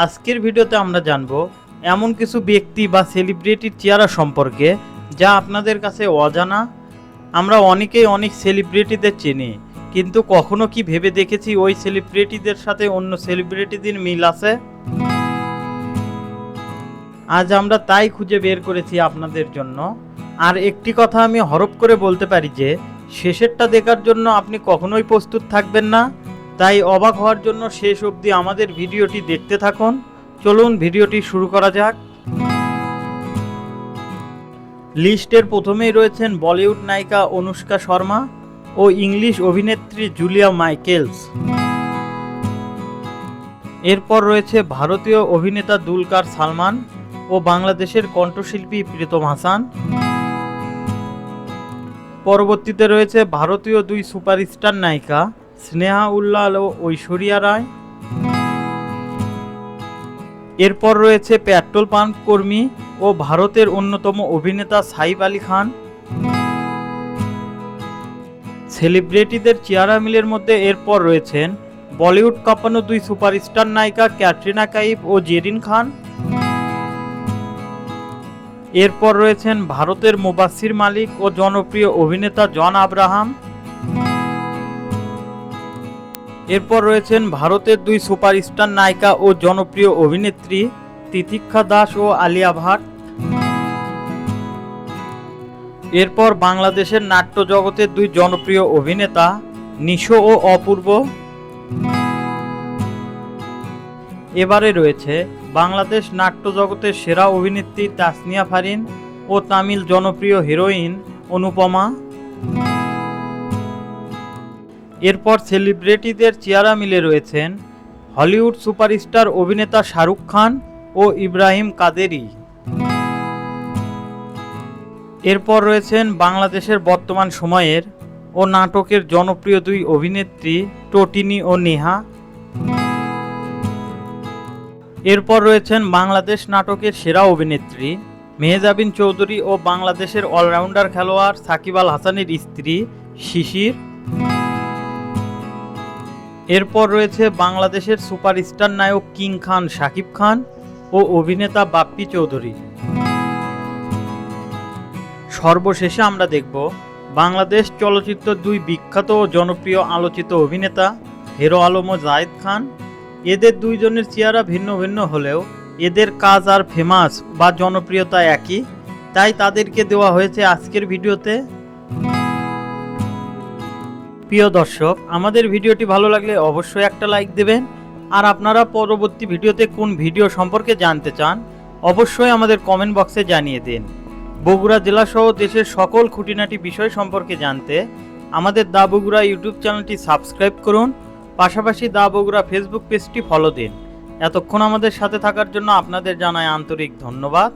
আজকের ভিডিওতে আমরা জানব এমন কিছু ব্যক্তি বা সেলিব্রিটির চেহারা সম্পর্কে যা আপনাদের কাছে অজানা। আমরা অনেকেই অনেক সেলিব্রিটিদের চিনি, কিন্তু কখনো কি ভেবে দেখেছি ওই সেলিব্রিটিদের সাথে অন্য সেলিব্রিটিদের মিল আছে? আজ আমরা তাই খুঁজে বের করেছি আপনাদের জন্য। আর একটি কথা আমি হরপ করে বলতে পারি যে শেষেরটা দেখার জন্য আপনি কখনোই প্রস্তুত থাকবেন না, তাই অবাক হওয়ার জন্য শেষ অবধি আমাদের ভিডিওটি দেখতে থাকুন। চলুন ভিডিওটি শুরু করা যাক। লিস্টের প্রথমেই রয়েছেন বলিউড নায়িকা অনুষ্কা শর্মা ও ইংলিশ অভিনেত্রী জুলিয়া মাইকেলস। এরপর রয়েছে ভারতীয় অভিনেতা দুলকার সালমান ও বাংলাদেশের কণ্ঠশিল্পী প্রীতম হাসান। পরবর্তীতে রয়েছে ভারতীয় দুই সুপারস্টার নায়িকা স্নেহা উল্লাল ও ঐশ্বরিয়া রায়। এরপর রয়েছে পেট্রোল পাম্প কর্মী ও ভারতের অন্যতম অভিনেতা সাইফ আলী খান। সেলিব্রিটিদের চেহারা মিলের মধ্যে এরপর রয়েছেন বলিউড কাঁপানো দুই সুপারস্টার নায়িকা ক্যাটরিনা কাইফ ও জেরিন খান। এরপর রয়েছেন ভারতের মুবাসসির মালিক ও জনপ্রিয় অভিনেতা জন আব্রাহাম। এরপর রয়েছেন ভারতের দুই সুপারস্টার নায়িকা ও জনপ্রিয় অভিনেত্রী তিতিক্ষা দাস ও আলিয়া ভাট। এরপর বাংলাদেশের নাট্য জগতের দুই জনপ্রিয় অভিনেতা নিশো ও অপূর্ব। এবারে রয়েছে বাংলাদেশ নাট্য জগতের সেরা অভিনেত্রী তাসনিয়া ফারিন ও তামিল জনপ্রিয় হিরোইন অনুপমা। এরপর সেলিব্রিটিদের চেহারা মিলে রয়েছেন হলিউড সুপারস্টার অভিনেতা শাহরুখ খান ও ইব্রাহিম কাদেরি। এরপর রয়েছেন বাংলাদেশের বর্তমান সময়ের ও নাটকের জনপ্রিয় দুই অভিনেত্রী টোটিনি ও নেহা। এরপর রয়েছেন বাংলাদেশ নাটকের সেরা অভিনেত্রী মেহজাবিন চৌধুরী ও বাংলাদেশের অলরাউন্ডার খেলোয়াড় সাকিব আল হাসানের স্ত্রী শিশির। এরপর রয়েছে বাংলাদেশের সুপারস্টার নায়ক কিং খান শাকিব খান ও অভিনেতা বাপ্পি চৌধুরী। সর্বশেষে আমরা দেখব বাংলাদেশ চলচ্চিত্র দুই বিখ্যাত ও জনপ্রিয় আলোচিত অভিনেতা হিরো আলম ও জায়েদ খান। এদের দুইজনের চেহারা ভিন্ন ভিন্ন হলেও এদের কাজ আর ফেমাস বা জনপ্রিয়তা একই, তাই তাদেরকে দেওয়া হয়েছে আজকের ভিডিওতে। প্রিয় দর্শক, আমাদের ভিডিওটি ভালো লাগলে অবশ্যই একটা লাইক দেবেন। আর আপনারা পরবর্তী ভিডিওতে কোন ভিডিও সম্পর্কে জানতে চান অবশ্যই আমাদের কমেন্ট বক্সে জানিয়ে দিন। বগুড়া জেলাসহ দেশের সকল খুঁটিনাটি বিষয় সম্পর্কে জানতে আমাদের দা বগুড়া ইউটিউব চ্যানেলটি সাবস্ক্রাইব করুন, পাশাপাশি দা বগুড়া ফেসবুক পেজটি ফলো দিন। এতক্ষণ আমাদের সাথে থাকার জন্য আপনাদের জানাই আন্তরিক ধন্যবাদ।